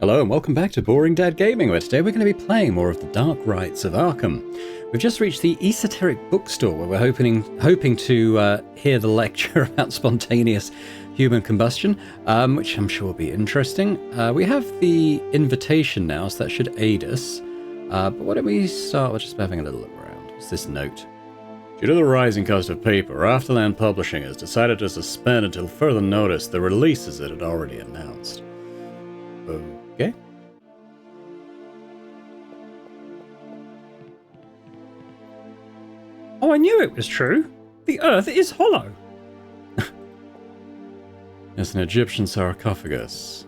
Hello and welcome back to Boring Dad Gaming, where today we're going to be playing more of the Dark Rites of Arkham. We've just reached the esoteric bookstore where we're hoping to hear the lecture about spontaneous human combustion, which I'm sure will be interesting. We have the invitation now, so that should aid us. But why don't we start with just having a little look around. What's this note? Due to the rising cost of paper, Afterland Publishing has decided to suspend until further notice the releases it had already announced. Okay. Oh, I knew it was true. The earth is hollow. It's an Egyptian sarcophagus.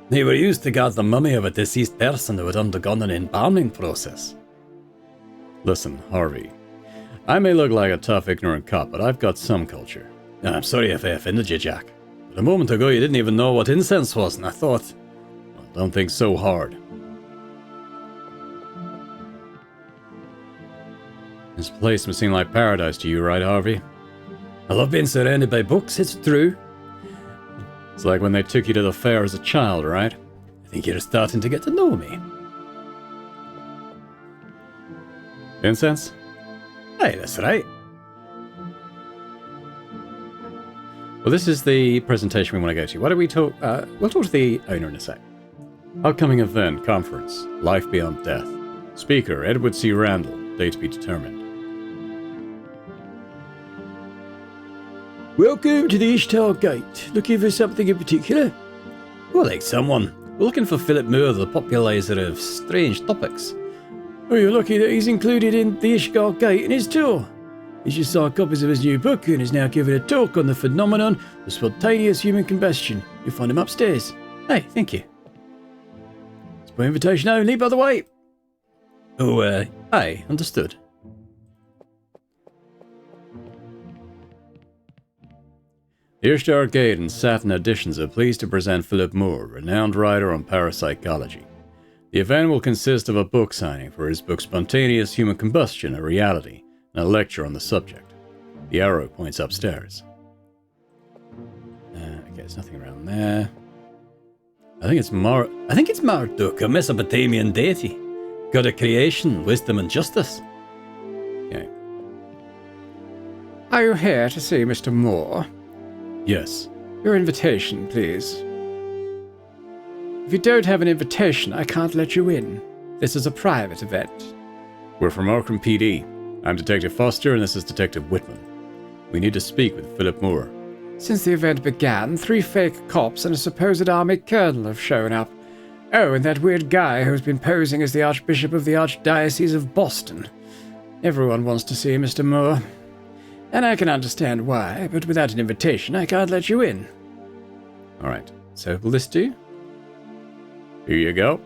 They were used to guard the mummy of a deceased person who had undergone an embalming process. Listen, Harvey. I may look like a tough, ignorant cop, but I've got some culture. I'm sorry if I offended you, Jack. But a moment ago you didn't even know what incense was, and I thought... Well, don't think so hard. This place must seem like paradise to you, right, Harvey? I love being surrounded by books, it's true. It's like when they took you to the fair as a child, right? I think you're starting to get to know me. Incense? Hey, that's right. Well, this is the presentation we want to go to. Why don't we talk... we'll talk to the owner in a sec. Upcoming event, conference, Life Beyond Death. Speaker, Edward C. Randall, date to be determined. Welcome to the Ishtar Gate. Looking for something in particular? Well, like someone. We're looking for Philip Moore, the popularizer of strange topics. Oh, you're lucky that he's included in the Ishtar Gate in his tour. He's just signed copies of his new book and is now giving a talk on the phenomenon of spontaneous human combustion. You'll find him upstairs. Hey, thank you. It's by invitation only, by the way. Oh, aye, understood. The Ishtar Gate and Saturn Editions are pleased to present Philip Moore, renowned writer on parapsychology. The event will consist of a book signing for his book Spontaneous Human Combustion, a Reality, and a lecture on the subject. The arrow points upstairs. Okay, there's nothing around there. I think it's Marduk, a Mesopotamian deity. God of creation, wisdom, and justice. Okay. Are you here to see Mr. Moore? Yes. Your invitation, please. If you don't have an invitation, I can't let you in. This is a private event. We're from Arkham PD. I'm Detective Foster, and this is Detective Whitman. We need to speak with Philip Moore. Since the event began, 3 fake cops and a supposed army colonel have shown up. Oh, and that weird guy who's been posing as the Archbishop of the Archdiocese of Boston. Everyone wants to see Mr. Moore. And I can understand why, but without an invitation, I can't let you in. Alright, so will this do? Here you go.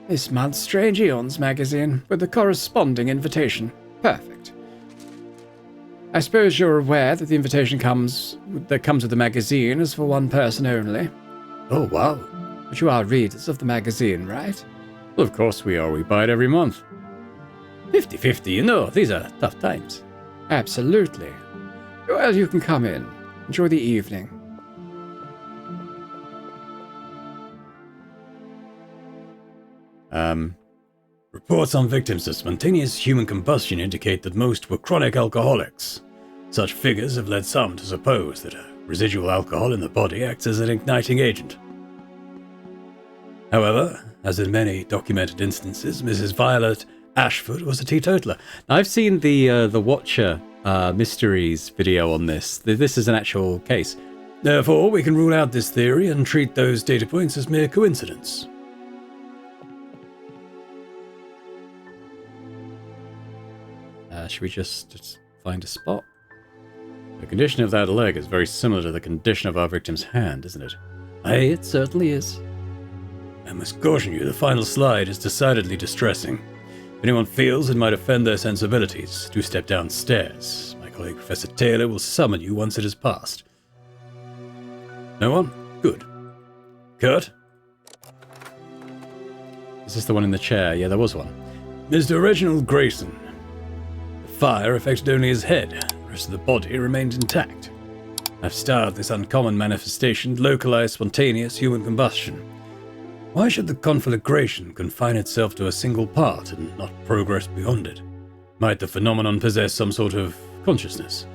This month's Strange Eons magazine, with the corresponding invitation. Perfect. I suppose you're aware that the invitation that comes with the magazine is for one person only. Oh, wow. But you are readers of the magazine, right? Well, of course we are. We buy it every month. 50-50, you know, these are tough times. Absolutely. Well, you can come in. Enjoy the evening. Reports on victims of spontaneous human combustion indicate that most were chronic alcoholics. Such figures have led some to suppose that residual alcohol in the body acts as an igniting agent. However, as in many documented instances, Mrs. Violet Ashford was a teetotaler. I've seen the Watcher Mysteries video on this. This is an actual case. Therefore, we can rule out this theory and treat those data points as mere coincidence. Should we just find a spot? The condition of that leg is very similar to the condition of our victim's hand, isn't it? Aye, it certainly is. I must caution you, the final slide is decidedly distressing. If anyone feels it might offend their sensibilities, do step downstairs. My colleague Professor Taylor will summon you once it has passed. No one? Good. Kurt? Is this the one in the chair? Yeah, there was one. Mr. Reginald Grayson. The fire affected only his head. The rest of the body remained intact. I've styled this uncommon manifestation localized spontaneous human combustion. Why should the conflagration confine itself to a single part and not progress beyond it? Might the phenomenon possess some sort of consciousness?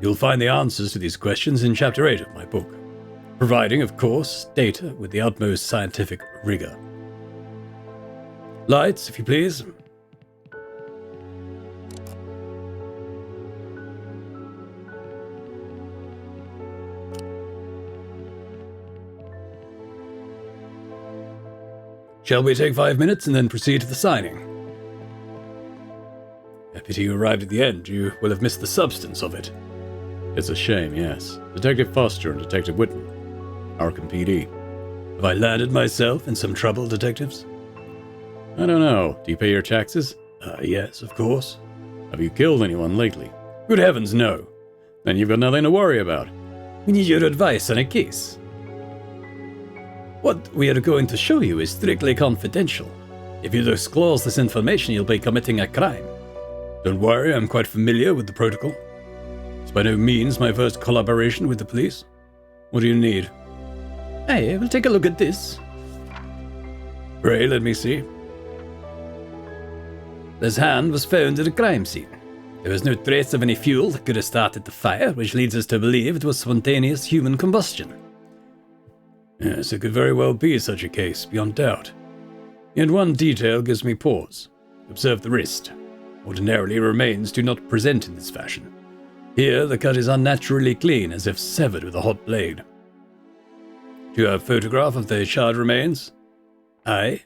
You'll find the answers to these questions in Chapter 8 of my book, providing, of course, data with the utmost scientific rigor. Lights, if you please. Shall we take 5 minutes and then proceed to the signing? A pity you arrived at the end. You will have missed the substance of it. It's a shame, yes. Detective Foster and Detective Whitman. Arkham PD. Have I landed myself in some trouble, detectives? I don't know. Do you pay your taxes? Yes, of course. Have you killed anyone lately? Good heavens, no. Then you've got nothing to worry about. We need your advice on a case. What we are going to show you is strictly confidential. If you disclose this information, you'll be committing a crime. Don't worry, I'm quite familiar with the protocol. It's by no means my first collaboration with the police. What do you need? Hey, we'll take a look at this. Pray, let me see. This hand was found at a crime scene. There was no trace of any fuel that could have started the fire, which leads us to believe it was spontaneous human combustion. Yes, it could very well be such a case, beyond doubt. Yet one detail gives me pause. Observe the wrist. Ordinarily, remains do not present in this fashion. Here, the cut is unnaturally clean, as if severed with a hot blade. Do you have a photograph of the charred remains? Aye.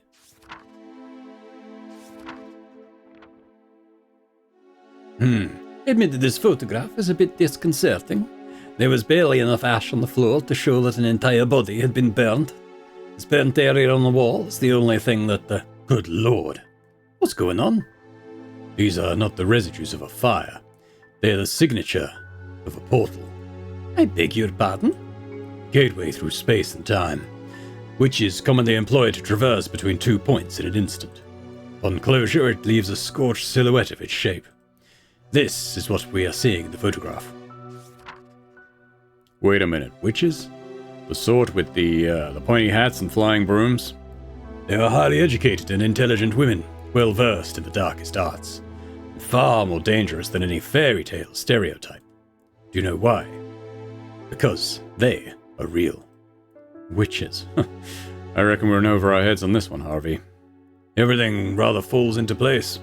Admit that this photograph is a bit disconcerting. There was barely enough ash on the floor to show that an entire body had been burnt. This burnt area on the wall is the only thing that Good Lord. What's going on? These are not the residues of a fire. They're the signature of a portal. I beg your pardon? Gateway through space and time, which is commonly employed to traverse between 2 points in an instant. On closure, it leaves a scorched silhouette of its shape. This is what we are seeing in the photograph. Wait a minute, witches? The sort with the pointy hats and flying brooms? They are highly educated and intelligent women, well versed in the darkest arts. Far more dangerous than any fairy tale stereotype. Do you know why? Because they are real. Witches. I reckon we're in over our heads on this one, Harvey. Everything rather falls into place.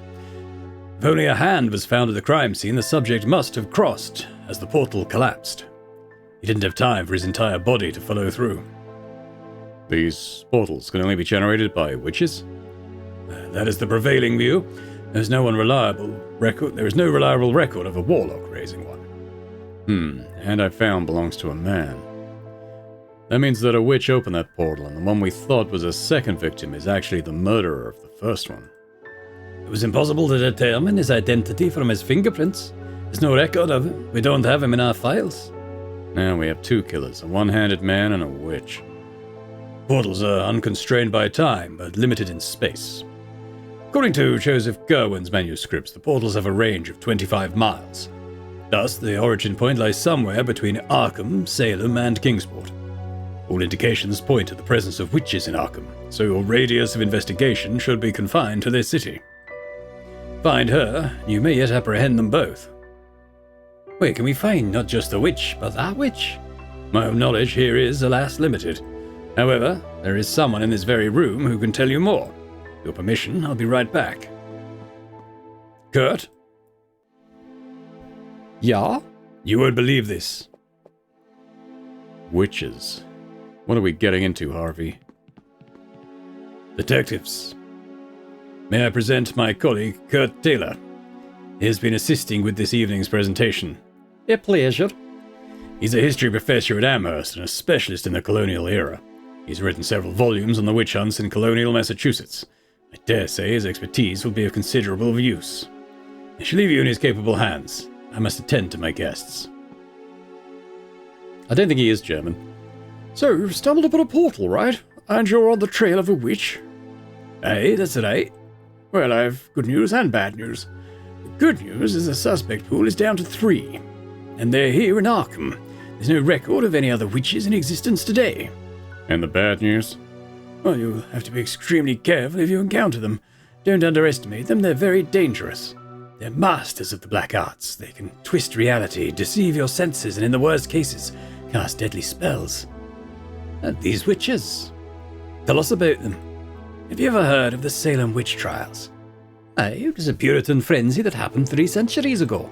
If only a hand was found at the crime scene, the subject must have crossed as the portal collapsed. He didn't have time for his entire body to follow through. These portals can only be generated by witches? That is the prevailing view. There is no reliable record of a warlock raising one. And I found belongs to a man. That means that a witch opened that portal, and the one we thought was a second victim is actually the murderer of the first one. It was impossible to determine his identity from his fingerprints. There's no record of him. We don't have him in our files. Now we have two killers, a one-handed man and a witch. Portals are unconstrained by time, but limited in space. According to Joseph Gerwin's manuscripts, the portals have a range of 25 miles. Thus, the origin point lies somewhere between Arkham, Salem, and Kingsport. All indications point to the presence of witches in Arkham, so your radius of investigation should be confined to this city. Find her, you may yet apprehend them both. Where can we find not just the witch, but that witch? My own knowledge here is, alas, limited. However, there is someone in this very room who can tell you more. With your permission, I'll be right back. Kurt? Yeah? You won't believe this. Witches. What are we getting into, Harvey? Detectives. May I present my colleague, Kurt Taylor. He has been assisting with this evening's presentation. A pleasure. He's a history professor at Amherst and a specialist in the colonial era. He's written several volumes on the witch hunts in colonial Massachusetts. I dare say his expertise will be of considerable use. I shall leave you in his capable hands. I must attend to my guests. I don't think he is German. So, you've stumbled upon a portal, right? And you're on the trail of a witch? Aye, that's right. Well, I've good news and bad news. The good news is the suspect pool is down to 3. And they're here in Arkham. There's no record of any other witches in existence today. And the bad news? Well, you'll have to be extremely careful if you encounter them. Don't underestimate them, they're very dangerous. They're masters of the black arts. They can twist reality, deceive your senses, and in the worst cases, cast deadly spells. And these witches? Tell us about them. Have you ever heard of the Salem witch trials? Aye, it was a Puritan frenzy that happened 3 centuries ago.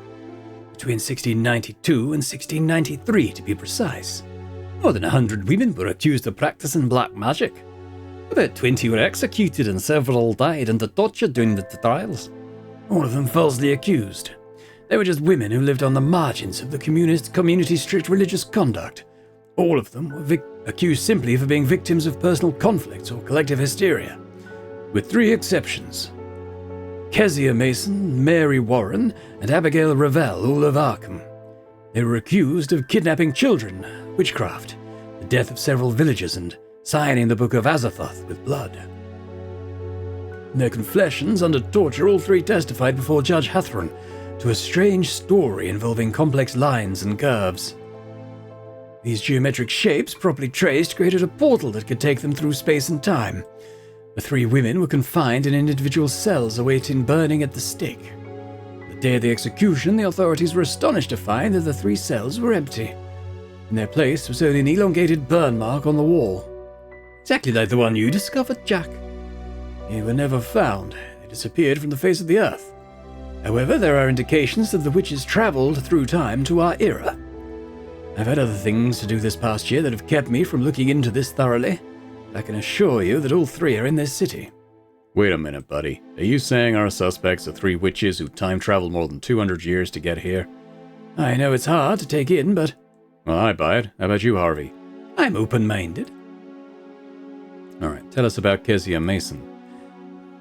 Between 1692 and 1693, to be precise. More than 100 women were accused of practicing black magic. About 20 were executed and several died under torture during the trials. All of them falsely accused. They were just women who lived on the margins of the community's strict religious conduct. All of them were accused simply for being victims of personal conflicts or collective hysteria. With 3 exceptions. Kezia Mason, Mary Warren, and Abigail Revell, all of Arkham. They were accused of kidnapping children, witchcraft, the death of several villagers, and signing the Book of Azathoth with blood. In their confessions under torture, all 3 testified before Judge Hathron to a strange story involving complex lines and curves. These geometric shapes, properly traced, created a portal that could take them through space and time. The 3 women were confined in individual cells awaiting burning at the stake. The day of the execution, the authorities were astonished to find that the 3 cells were empty. In their place was only an elongated burn mark on the wall. Exactly like the one you discovered, Jack. They were never found. They disappeared from the face of the earth. However, there are indications that the witches traveled through time to our era. I've had other things to do this past year that have kept me from looking into this thoroughly. I can assure you that all 3 are in this city. Wait a minute, buddy. Are you saying our suspects are 3 witches who time-traveled more than 200 years to get here? I know it's hard to take in, but... Well, I buy it. How about you, Harvey? I'm open-minded. Alright, tell us about Kezia Mason.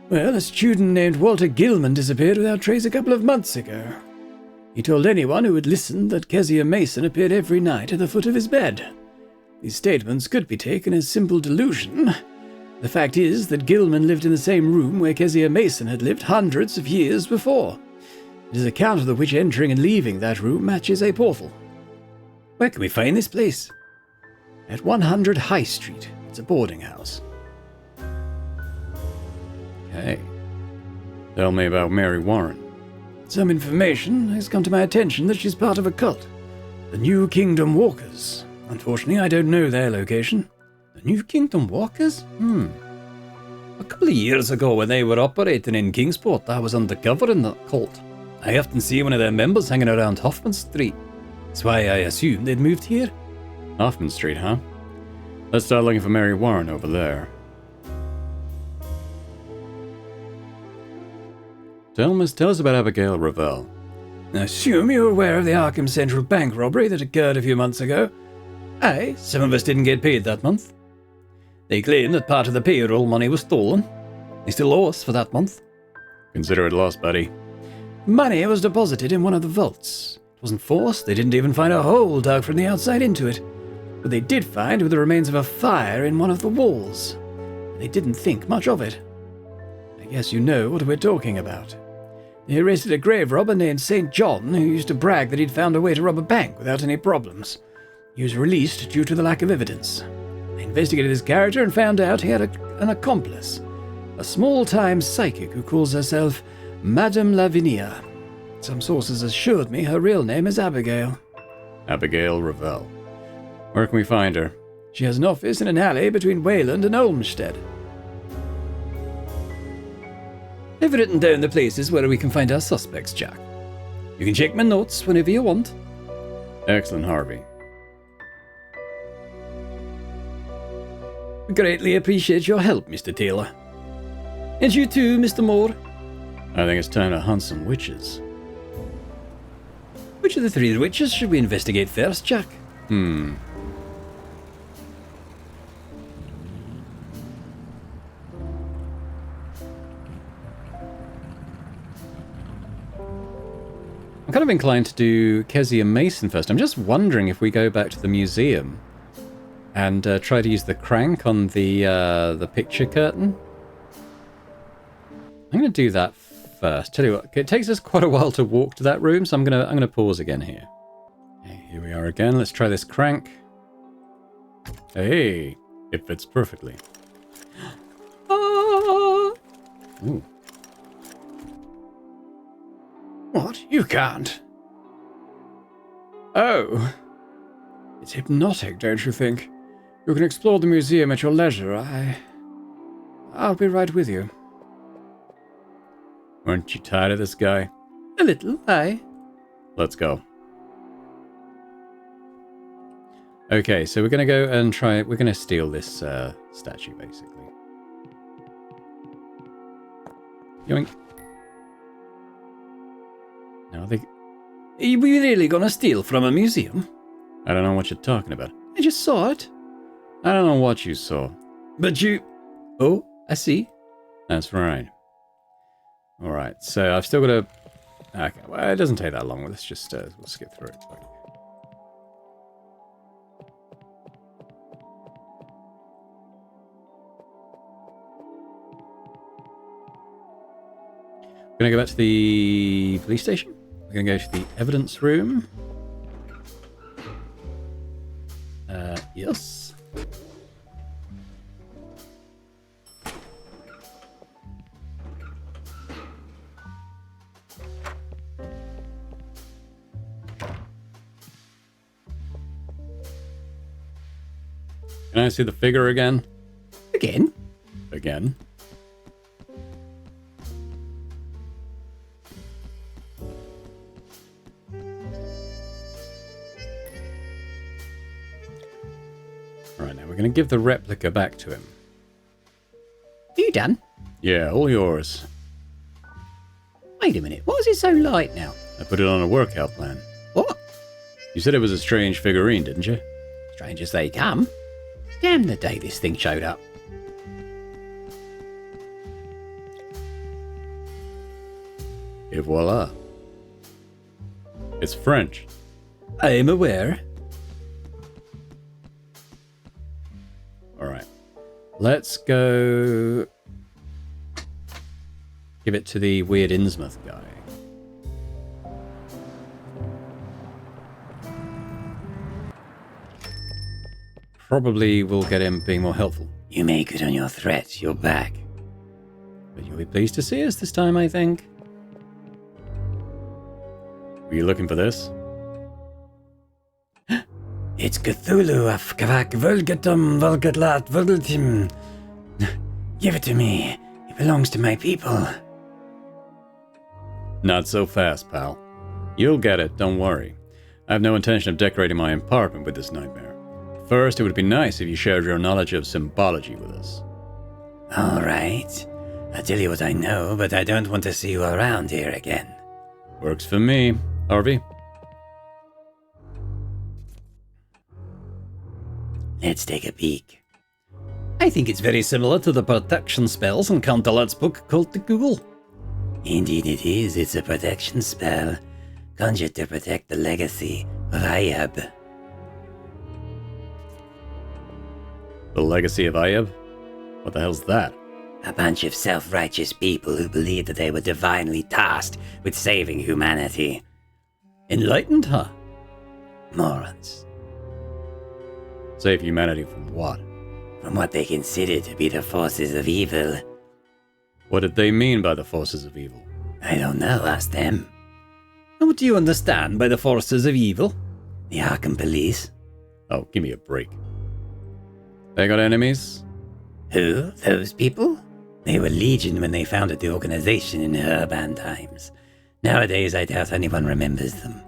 Well, a student named Walter Gilman disappeared without trace a couple of months ago. He told anyone who would listen that Kezia Mason appeared every night at the foot of his bed. These statements could be taken as simple delusion. The fact is that Gilman lived in the same room where Kezia Mason had lived hundreds of years before. His account of the witch entering and leaving that room matches a portal. Where can we find this place? At 100 High Street. It's a boarding house. Okay. Tell me about Mary Warren. Some information has come to my attention that she's part of a cult. The New Kingdom Walkers. Unfortunately, I don't know their location. The New Kingdom Walkers? A couple of years ago when they were operating in Kingsport, I was undercover in that cult. I often see one of their members hanging around Hoffman Street. That's why I assumed they'd moved here. Hoffman Street, huh? Let's start looking for Mary Warren over there. Tell us about Abigail Revell. I assume you're aware of the Arkham Central Bank robbery that occurred a few months ago. Aye, some of us didn't get paid that month. They claim that part of the payroll money was stolen. They still owe us for that month. Consider it lost, buddy. Money was deposited in one of the vaults. It wasn't forced, they didn't even find a hole dug from the outside into it. What they did find were the remains of a fire in one of the walls. They didn't think much of it. I guess you know what we're talking about. They arrested a grave robber named St. John who used to brag that he'd found a way to rob a bank without any problems. He was released due to the lack of evidence. They investigated his character and found out he had an accomplice, a small-time psychic who calls herself Madame Lavinia. Some sources assured me her real name is Abigail. Abigail Revell. Where can we find her? She has an office in an alley between Wayland and Olmsted. I've written down the places where we can find our suspects, Jack. You can check my notes whenever you want. Excellent, Harvey. We greatly appreciate your help, Mr. Taylor. And you too, Mr. Moore. I think it's time to hunt some witches. Which of the 3 witches should we investigate first, Jack? I'm kind of inclined to do Kezia Mason first. I'm just wondering if we go back to the museum and try to use the crank on the picture curtain. I'm going to do that first. Tell you what, it takes us quite a while to walk to that room, so I'm going to pause again here. here we are again. Let's try this crank. Hey, it fits perfectly. Ah! Ooh. What? You can't. Oh. It's hypnotic, don't you think? You can explore the museum at your leisure. I'll be right with you. Aren't you tired of this guy? A little, aye. Let's go. Okay, so we're going to go and try... We're going to steal this statue, basically. Yoink. No, they... Are we really gonna steal from a museum? I don't know what you're talking about. I just saw it. I don't know what you saw. But you... Oh, I see. That's right. Alright, so I've still got to... Okay, well, it doesn't take that long. Let's just we'll skip through it quick. We're going to go back to the police station. We're going to go to the evidence room. Yes. Can I see the figure again? Again? Again. Right, now we're going to give the replica back to him. You done? Yeah, all yours. Wait a minute, why is it so light now? I put it on a workout plan. What? You said it was a strange figurine, didn't you? Strange as they come. Damn the day this thing showed up. Et voila. It's French. I am aware. Alright. Let's go... give it to the weird Innsmouth guy. Probably will get him being more helpful. You make good on your threat. You're back. But you'll be pleased to see us this time, I think. Were you looking for this? It's Cthulhu of Kavak Vulgatum Vulgatlat Vulgatim. Give it to me. It belongs to my people. Not so fast, pal. You'll get it, don't worry. I have no intention of decorating my apartment with this nightmare. First, it would be nice if you shared your knowledge of symbology with us. All right. I'll tell you what I know, but I don't want to see you around here again. Works for me. Harvey? Let's take a peek. I think it's very similar to the protection spells in Cantalat's book called the Ghoul. Indeed it is. It's a protection spell, conjured to protect the legacy of Ayab. The legacy of Ayab? What the hell's that? A bunch of self-righteous people who believed that they were divinely tasked with saving humanity. Enlightened, huh? Morons. Save humanity from what? From what they consider to be the forces of evil. What did they mean by the forces of evil? I don't know, ask them. And what do you understand by the forces of evil? The Arkham police. Oh, give me a break. They got enemies? Who? Those people? They were legion when they founded the organization in Urban times. Nowadays, I doubt anyone remembers them.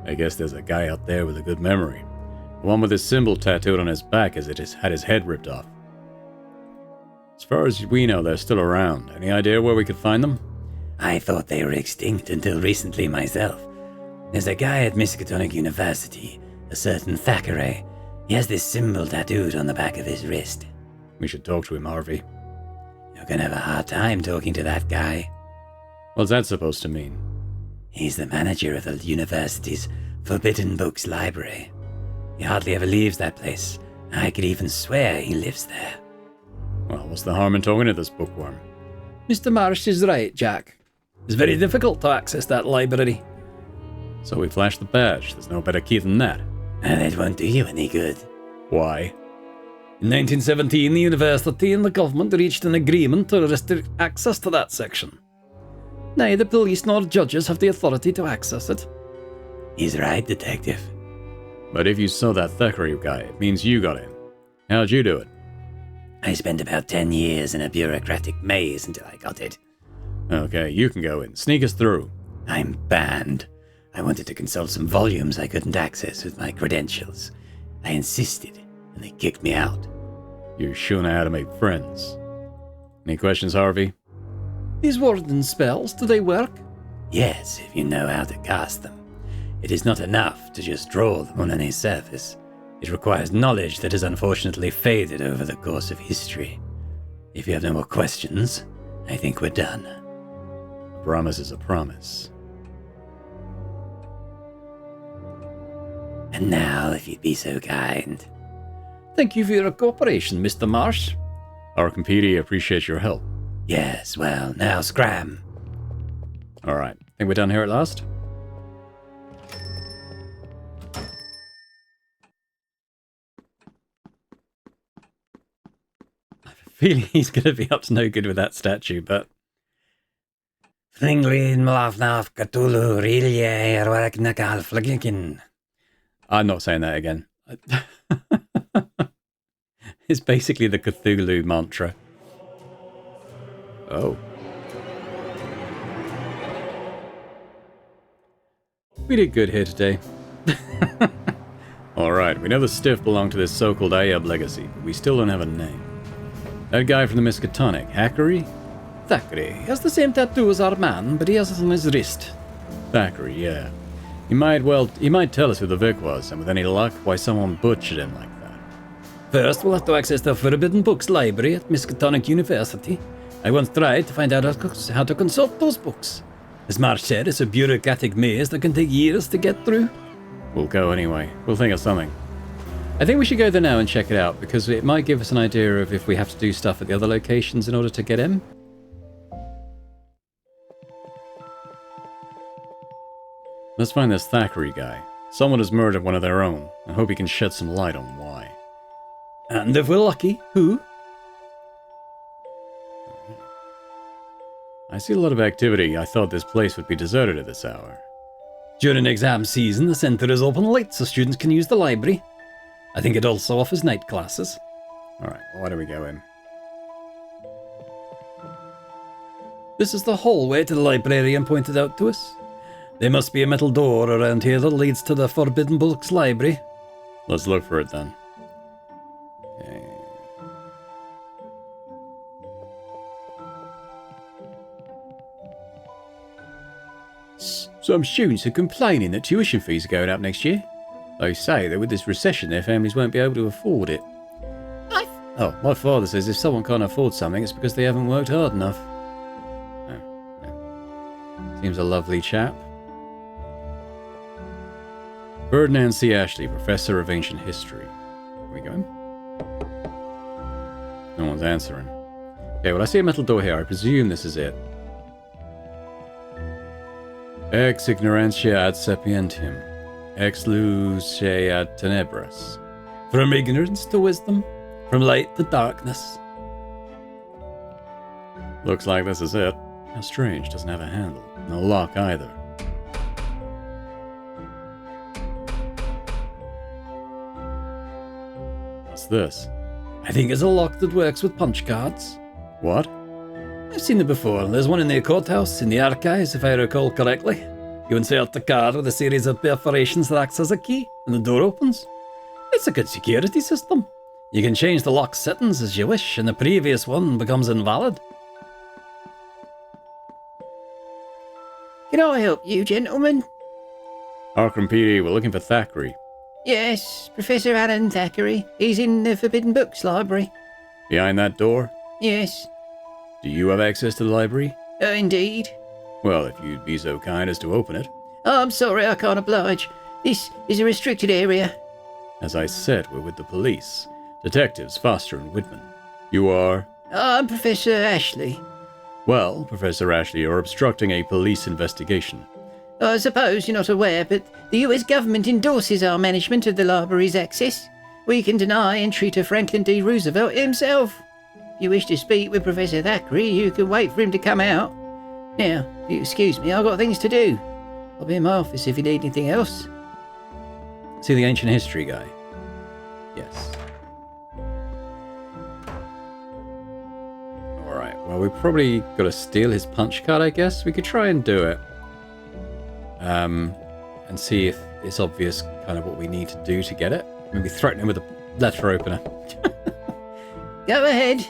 I guess there's a guy out there with a good memory. The one with his symbol tattooed on his back as it has had his head ripped off. As far as we know, they're still around. Any idea where we could find them? I thought they were extinct until recently myself. There's a guy at Miskatonic University, a certain Thackeray. He has this symbol tattooed on the back of his wrist. We should talk to him, Harvey. You're gonna have a hard time talking to that guy. What's that supposed to mean? He's the manager of the university's Forbidden Books library. He hardly ever leaves that place. I could even swear he lives there. Well, what's the harm in talking to this bookworm? Mr. Marsh is right, Jack. It's very difficult to access that library. So we flashed the badge. There's no better key than that. And it won't do you any good. Why? In 1917, the university and the government reached an agreement to restrict access to that section. Neither police nor judges have the authority to access it. He's right, Detective. But if you saw that Thackeray guy, it means you got in. How'd you do it? I spent about 10 years in a bureaucratic maze until I got it. Okay, you can go in. Sneak us through. I'm banned. I wanted to consult some volumes I couldn't access with my credentials. I insisted, and they kicked me out. You sure know how to make friends. Any questions, Harvey? These warden spells, do they work? Yes, if you know how to cast them. It is not enough to just draw them on any surface. It requires knowledge that has unfortunately faded over the course of history. If you have no more questions, I think we're done. A promise is a promise. And now, if you'd be so kind. Thank you for your cooperation, Mr. Marsh. Arkham PD appreciates your help. Yes, well, now scram. Alright, think we're done here at last? I have a feeling he's going to be up to no good with that statue, but... I'm not saying that again. It's basically the Cthulhu mantra. Oh. We did good here today. Alright, we know the stiff belonged to this so-called Ayab legacy, but we still don't have a name. That guy from the Miskatonic, Thackeray? Thackeray. He has the same tattoo as our man, but he has it on his wrist. Thackeray, yeah. He might tell us who the Vic was, and with any luck, why someone butchered him like that. First, we'll have to access the Forbidden Books library at Miskatonic University. I once tried to find out how to consult those books. As Marsh said, it's a bureaucratic maze that can take years to get through. We'll go anyway. We'll think of something. I think we should go there now and check it out, because it might give us an idea of if we have to do stuff at the other locations in order to get him. Let's find this Thackeray guy. Someone has murdered one of their own, and hope he can shed some light on why. And if we're lucky, who? I see a lot of activity. I thought this place would be deserted at this hour. During exam season, the centre is open late so students can use the library. I think it also offers night classes. Alright, well, why don't we go in? This is the hallway the librarian pointed out to us. There must be a metal door around here that leads to the Forbidden Books library. Let's look for it then. Okay. Some students are complaining that tuition fees are going up next year. They say that with this recession their families won't be able to afford it. My father says if someone can't afford something it's because they haven't worked hard enough. Seems a lovely chap. Ferdinand C. Ashley, Professor of Ancient History. Can we go in? No one's answering. Okay, well I see a metal door here. I presume this is it. Ex ignorantia ad sapientium. Ex luce ad tenebras. From ignorance to wisdom. From light to darkness. Looks like this is it. How strange, doesn't have a handle. No lock either. What's this? I think it's a lock that works with punch cards. What? I've seen it before. There's one in the courthouse, in the archives, if I recall correctly. You insert the card with a series of perforations that acts as a key, and the door opens. It's a good security system. You can change the lock settings as you wish, and the previous one becomes invalid. Can I help you, gentlemen? Arkham PD, we're looking for Thackeray. Yes, Professor Alan Thackeray. He's in the Forbidden Books library. Behind that door? Yes. Do you have access to the library? Indeed. Well, if you'd be so kind as to open it. Oh, I'm sorry, I can't oblige. This is a restricted area. As I said, we're with the police. Detectives Foster and Whitman. You are? I'm Professor Ashley. Well, Professor Ashley, you're obstructing a police investigation. I suppose you're not aware, but the US government endorses our management of the library's access. We can deny entry to Franklin D. Roosevelt himself. If you wish to speak with Professor Thackeray, you can wait for him to come out. Now, if you excuse me, I've got things to do. I'll be in my office if you need anything else. See the ancient history guy? Yes. Alright, well, we probably got to steal his punch card, I guess. We could try and do it. And see if it's obvious kind of what we need to do to get it. Maybe threaten him with a letter opener. Go ahead.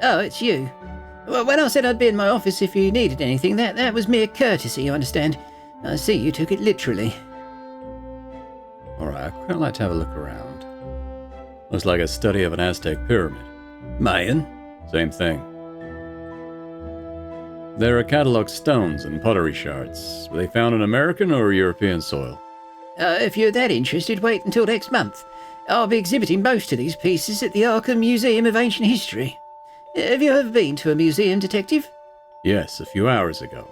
Oh, it's you. Well, when I said I'd be in my office if you needed anything, that was mere courtesy, you understand? I see you took it literally. Alright, I'd quite like to have a look around. Looks like a study of an Aztec pyramid. Mayan? Same thing. There are catalogue stones and pottery shards. Were they found in American or European soil? If you're that interested, wait until next month. I'll be exhibiting most of these pieces at the Arkham Museum of Ancient History. Have you ever been to a museum, Detective? Yes, a few hours ago.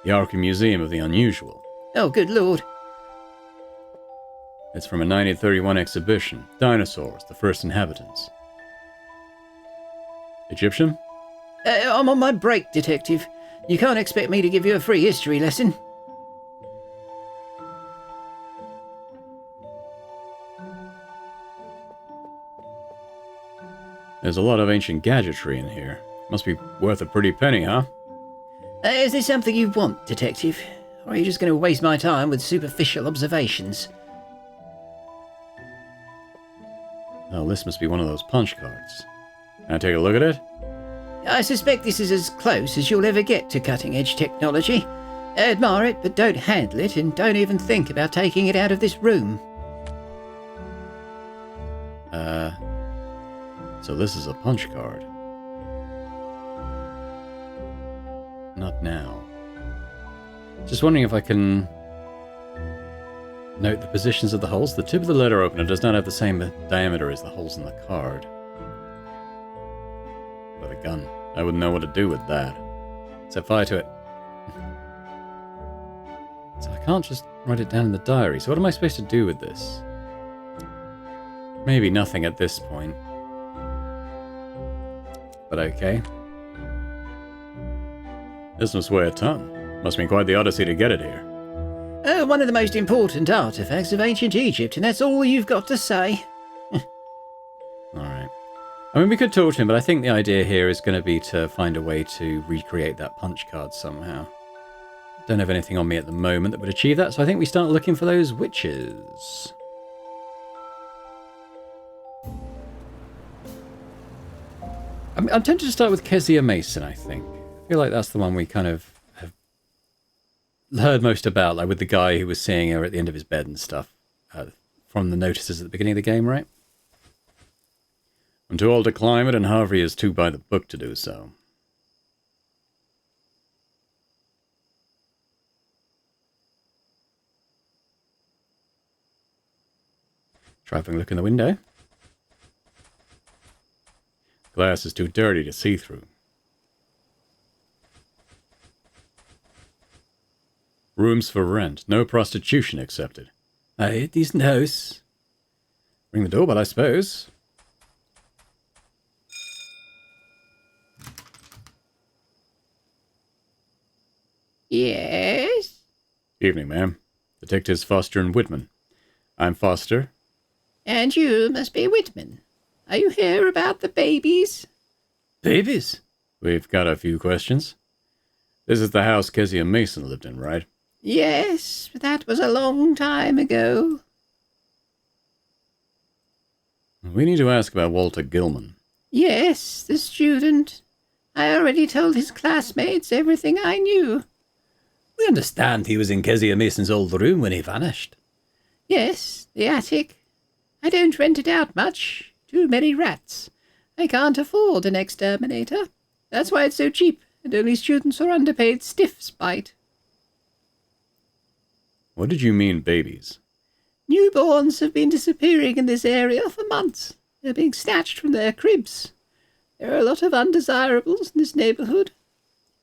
The Arkham Museum of the Unusual. Oh, good lord. It's from a 1931 exhibition. Dinosaurs, the first inhabitants. Egyptian? I'm on my break, Detective. You can't expect me to give you a free history lesson. There's a lot of ancient gadgetry in here. Must be worth a pretty penny, huh? Is there something you want, Detective? Or are you just going to waste my time with superficial observations? Oh, this must be one of those punch cards. Can I take a look at it? I suspect this is as close as you'll ever get to cutting-edge technology. Admire it, but don't handle it, and don't even think about taking it out of this room. So this is a punch card. Not now. Just wondering if I can note the positions of the holes. The tip of the letter opener does not have the same diameter as the holes in the card. But a gun. I wouldn't know what to do with that. Set fire to it. So I can't just write it down in the diary. So what am I supposed to do with this? Maybe nothing at this point. But okay. This must weigh a ton. Must be quite the odyssey to get it here. One of the most important artifacts of ancient Egypt, and that's all you've got to say. Alright. I mean, we could talk to him, but I think the idea here is going to be to find a way to recreate that punch card somehow. Don't have anything on me at the moment that would achieve that, so I think we start looking for those witches. I'm tempted to start with Kezia Mason, I think. I feel like that's the one we kind of have heard most about, like with the guy who was seeing her at the end of his bed and stuff, from the notices at the beginning of the game, right? I'm too old to climb it, and Harvey is too by the book to do so. Try having a look in the window. Glass is too dirty to see through. Rooms for rent. No prostitution accepted. Aye, decent house. Ring the doorbell, I suppose. Yes? Evening, ma'am. Detectives Foster and Whitman. I'm Foster. And you must be Whitman. Are you here about the babies? Babies? We've got a few questions. This is the house Kezia Mason lived in, right? Yes, but that was a long time ago. We need to ask about Walter Gilman. Yes, the student. I already told his classmates everything I knew. We understand he was in Kezia Mason's old room when he vanished. Yes, the attic. I don't rent it out much. Too many rats. I can't afford an exterminator. That's why it's so cheap, and only students or underpaid stiffs bite. What did you mean, babies? Newborns have been disappearing in this area for months. They're being snatched from their cribs. There are a lot of undesirables in this neighbourhood.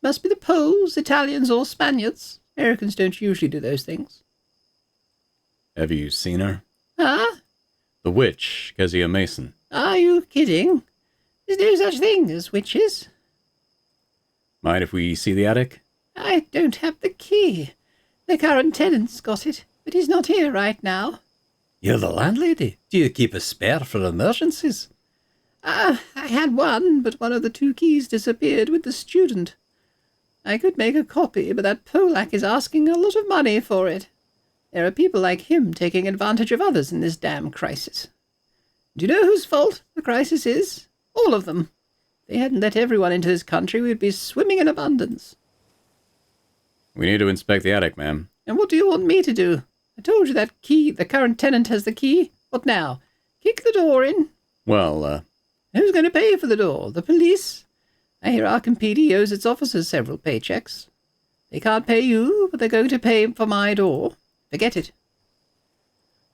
Must be the Poles, Italians, or Spaniards. Americans don't usually do those things. Have you seen her? Huh? The witch, Kezia Mason. Are you kidding? There's no such thing as witches. Mind if we see the attic? I don't have the key. The current tenant's got it, but he's not here right now. You're the landlady. Do you keep a spare for emergencies? I had one, but one of the 2 keys disappeared with the student. I could make a copy, but that Polak is asking a lot of money for it. There are people like him taking advantage of others in this damn crisis. Do you know whose fault the crisis is? All of them. If they hadn't let everyone into this country, we'd be swimming in abundance. We need to inspect the attic, ma'am. And what do you want me to do? I told you that key, the current tenant has the key. What now? Kick the door in? Well, Who's going to pay for the door? The police? I hear Arkham PD owes its officers several paychecks. They can't pay you, but they're going to pay for my door. Forget it.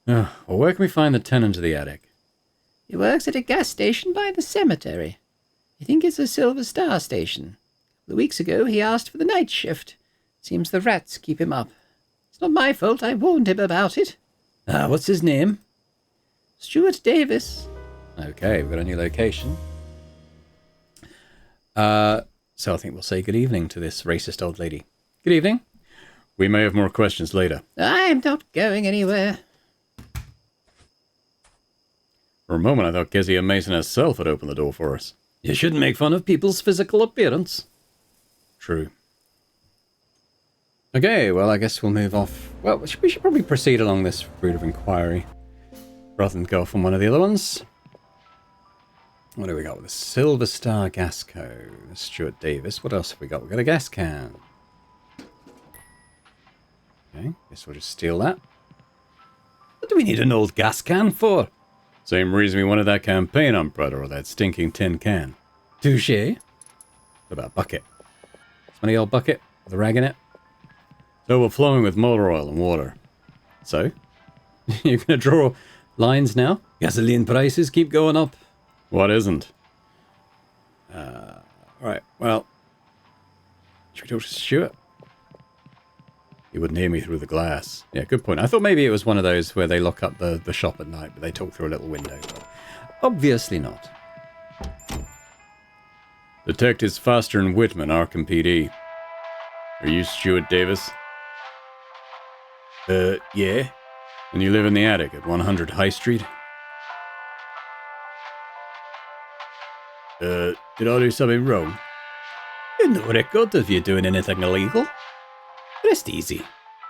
well, where can we find the tenant of the attic? He works at a gas station by the cemetery. I think it's a Silver Star station. A couple of weeks ago, he asked for the night shift. Seems the rats keep him up. It's not my fault. I warned him about it. What's his name? Stuart Davis. Okay, we've got a new location. So I think we'll say good evening to this racist old lady. Good evening. We may have more questions later. I'm not going anywhere. For a moment, I thought Kezia Mason herself had opened the door for us. You shouldn't make fun of people's physical appearance. True. Okay, well, I guess we'll move off. Well, we should probably proceed along this route of inquiry rather than go off on one of the other ones. What do we got with the Silver Star Gas Co? Stuart Davis. What else have we got? We've got a gas can. Okay, guess we'll just steal that. What do we need an old gas can for? Same reason we wanted that campaign umbrella or that stinking tin can. Touché. What about a bucket? Smelly old bucket with a rag in it? It's overflowing with motor oil and water. So? You're going to draw lines now? Gasoline prices keep going up. What isn't? Right, well. Should we talk to Stuart? He wouldn't hear me through the glass. Yeah, good point. I thought maybe it was one of those where they lock up the shop at night, but they talk through a little window. But obviously not. Detectives Foster and Whitman, Arkham PD. Are you Stuart Davis? Yeah. And you live in the attic at 100 High Street? Did I do something wrong? No record of you doing anything illegal. Rest easy.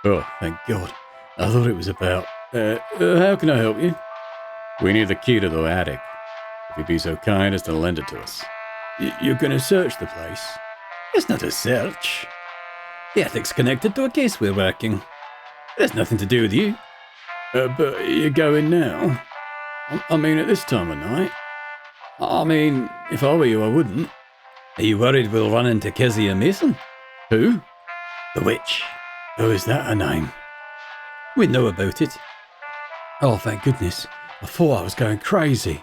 Oh, thank God. I thought it was about... how can I help you? We need the key to the attic. If you'd be so kind as to lend it to us. You're going to search the place? It's not a search. The attic's connected to a case we're working. It has nothing to do with you. But you're going now? I mean, at this time of night? I mean, if I were you, I wouldn't. Are you worried we'll run into Kezia Mason? Who? The witch. Oh, is that her name? We know about it. Oh, thank goodness. I thought I was going crazy.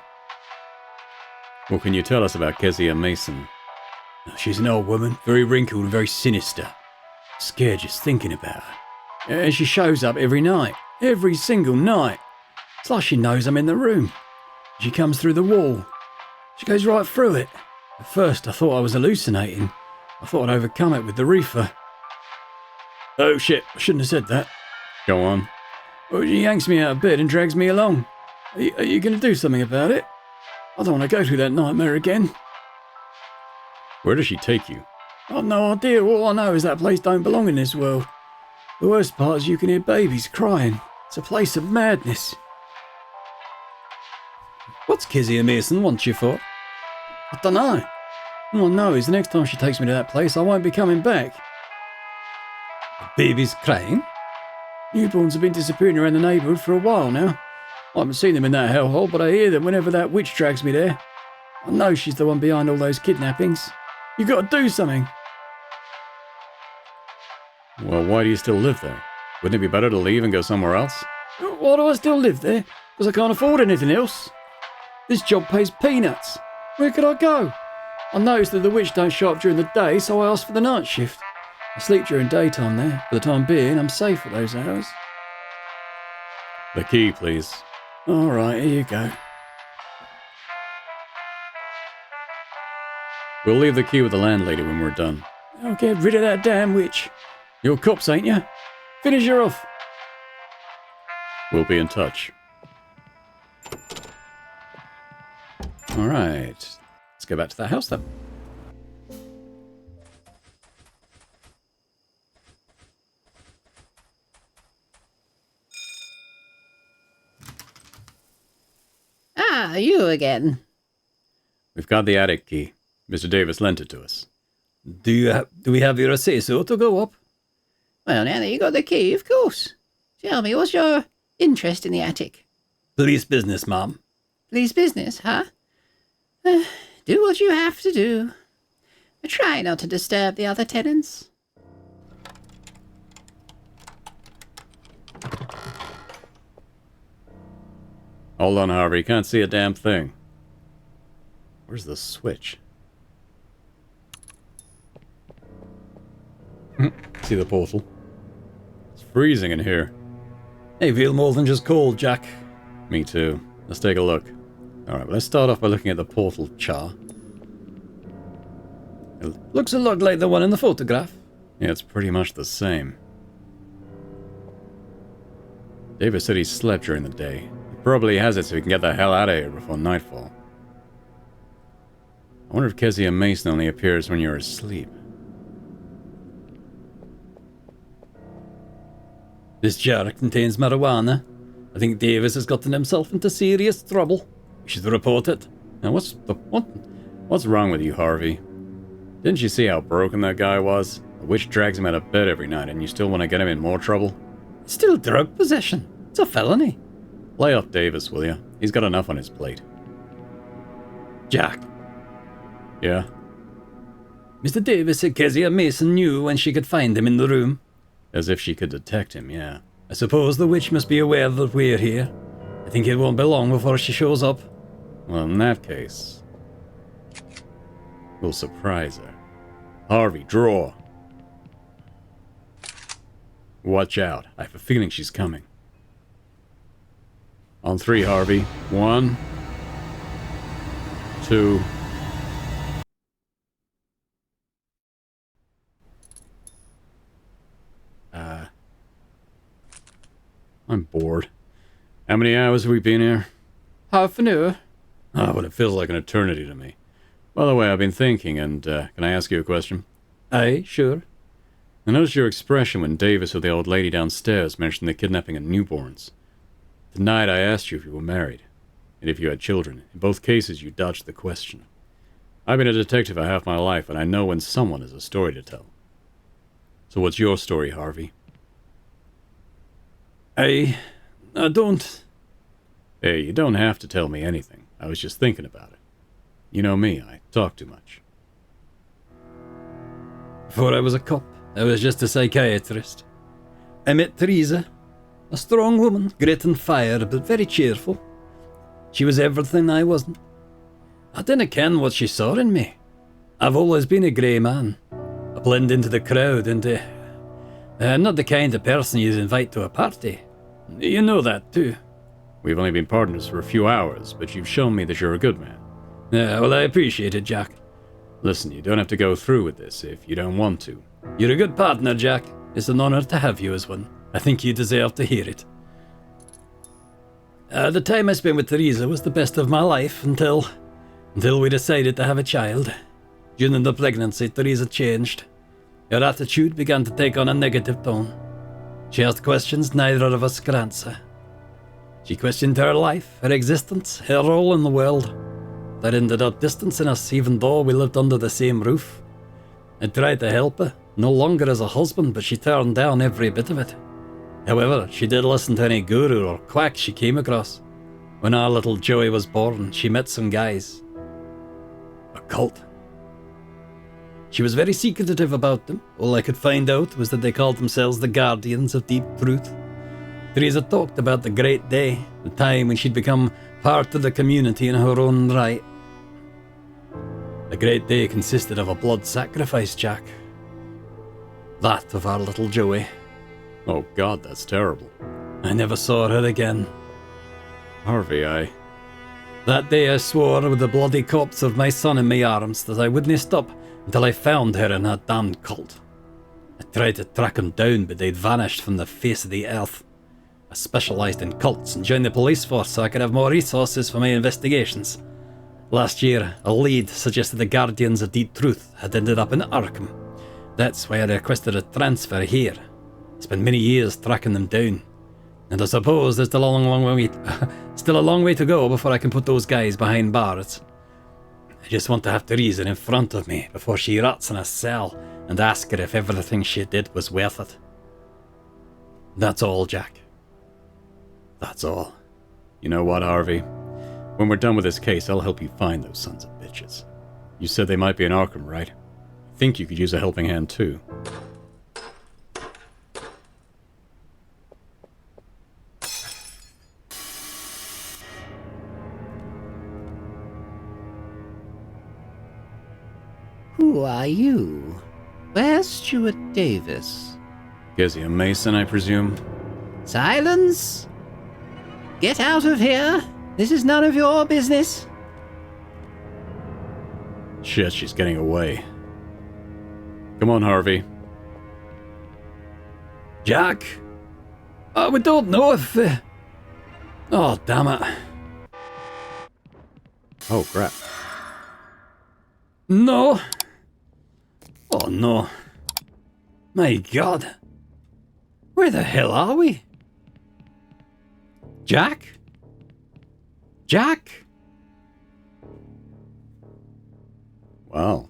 What can you tell us about Kezia Mason? She's an old woman, very wrinkled and very sinister. Scared just thinking about her. And she shows up every night. Every single night. It's like she knows I'm in the room. She comes through the wall. She goes right through it. At first, I thought I was hallucinating. I thought I'd overcome it with the reefer. Oh shit, I shouldn't have said that. Go on. Well, she yanks me out of bed and drags me along. Are you going to do something about it? I don't want to go through that nightmare again. Where does she take you? I've no idea. All I know is that place don't belong in this world. The worst part is you can hear babies crying. It's a place of madness. What's Kezia Mason want you for? I don't know. All I know is the next time she takes me to that place, I won't be coming back. Babies crying? Newborns have been disappearing around the neighbourhood for a while now. I haven't seen them in that hellhole, but I hear them whenever that witch drags me there. I know she's the one behind all those kidnappings. You've got to do something. Well, why do you still live there? Wouldn't it be better to leave and go somewhere else? Why do I still live there? Because I can't afford anything else. This job pays peanuts. Where could I go? I noticed that the witch don't show up during the day, so I asked for the night shift. I sleep during daytime there. For the time being, I'm safe at those hours. The key, please. All right, here you go. We'll leave the key with the landlady when we're done. I'll get rid of that damn witch. You're cops, ain't you? Finish her off. We'll be in touch. All right. Let's go back to that house then. Ah, you again. We've got the attic key. Mr. Davis lent it to us. Do we have your say-so to go up? Well, now that you got the key, of course. Tell me, what's your interest in the attic? Police business, ma'am. Police business, huh? Do what you have to do. But try not to disturb the other tenants. Hold on, Harvey. Can't see a damn thing. Where's the switch? See the portal? It's freezing in here. I feel more than just cold, Jack. Me too. Let's take a look. Alright, well, let's start off by looking at the portal chart. Looks a lot like the one in the photograph. Yeah, it's pretty much the same. Davis said he slept during the day. He probably has it so he can get the hell out of here before nightfall. I wonder if Kezia Mason only appears when you're asleep. This jar contains marijuana. I think Davis has gotten himself into serious trouble. We should report it. Now what's wrong with you, Harvey? Didn't you see how broken that guy was? The witch drags him out of bed every night and you still want to get him in more trouble? It's still drug possession. It's a felony. Lay off Davis, will you? He's got enough on his plate. Jack. Yeah? Mr. Davis said Kezia Mason knew when she could find him in the room. As if she could detect him, yeah. I suppose the witch must be aware that we're here. I think it won't be long before she shows up. Well, in that case, we'll surprise her. Harvey, draw. Watch out. I have a feeling she's coming. On 3, Harvey. 1, 2... I'm bored. How many hours have we been here? Half an hour. Oh, but it feels like an eternity to me. By the way, I've been thinking, and can I ask you a question? Aye, sure. I noticed your expression when Davis or the old lady downstairs mentioned the kidnapping of newborns. Tonight I asked you if you were married, and if you had children. In both cases, you dodged the question. I've been a detective for half my life, and I know when someone has a story to tell. So what's your story, Harvey? I don't... Hey, you don't have to tell me anything. I was just thinking about it. You know me, I talk too much. Before I was a cop, I was just a psychiatrist. I met Teresa, a strong woman, grit and fire, but very cheerful. She was everything I wasn't. I didn't ken what she saw in me. I've always been a grey man. I blend into the crowd and not the kind of person you'd invite to a party. You know that too. We've only been partners for a few hours, but you've shown me that you're a good man. Yeah, well, I appreciate it, Jack. Listen, you don't have to go through with this if you don't want to. You're a good partner, Jack. It's an honor to have you as one. I think you deserve to hear it. The time I spent with Teresa was the best of my life until we decided to have a child. During the pregnancy, Teresa changed. Her attitude began to take on a negative tone. She asked questions neither of us could answer. She questioned her life, her existence, her role in the world. That ended up distancing us even though we lived under the same roof. I tried to help her, no longer as a husband, but she turned down every bit of it. However, she did listen to any guru or quack she came across. When our little Joey was born, she met some guys. A cult. She was very secretive about them. All I could find out was that they called themselves the Guardians of Deep Truth. Teresa talked about the great day, the time when she'd become part of the community in her own right. A The great day consisted of a blood sacrifice, Jack. That of our little Joey. Oh God, that's terrible. I never saw her again. Harvey, That day I swore with the bloody corpse of my son in my arms that I wouldn't stop until I found her in her damned cult. I tried to track them down, but they'd vanished from the face of the earth. I specialised in cults and joined the police force so I could have more resources for my investigations. Last year, a lead suggested the Guardians of Deep Truth had ended up in Arkham. That's why I requested a transfer here. It's been many years tracking them down. And I suppose there's still a long way to go before I can put those guys behind bars. I just want to have Teresa in front of me before she rots in a cell and ask her if everything she did was worth it. That's all, Jack. That's all. you know what, Harvey? When we're done with this case, I'll help you find those sons of bitches. You said they might be in Arkham, right? I think you could use a helping hand too. Who are you? Where's Stuart Davis? Is he a Mason, I presume? Silence! Get out of here! This is none of your business! Shit, she's getting away. Come on, Harvey. Jack? We don't know if... Oh, damn it. Oh, crap. No. Oh, no. My God. Where the hell are we? Jack? Jack? Wow.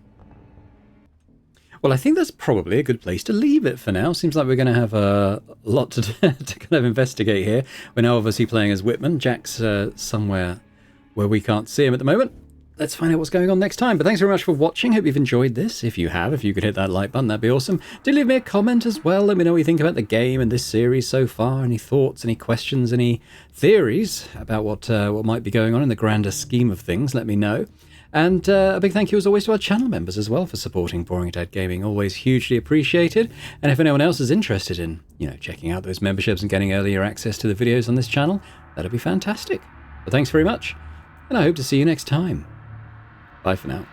Well, I think that's probably a good place to leave it for now. Seems like we're going to have a lot to kind of investigate here. We're now obviously playing as Whitman. Jack's somewhere where we can't see him at the moment. Let's find out what's going on next time. But thanks very much for watching. Hope you've enjoyed this. If you have, if you could hit that like button, that'd be awesome. Do leave me a comment as well. Let me know what you think about the game and this series so far. Any thoughts, any questions, any theories about what might be going on in the grander scheme of things. Let me know. And a big thank you as always to our channel members as well for supporting Boring Dad Gaming. Always hugely appreciated. And if anyone else is interested in, checking out those memberships and getting earlier access to the videos on this channel, that'd be fantastic. But thanks very much. And I hope to see you next time. Bye for now.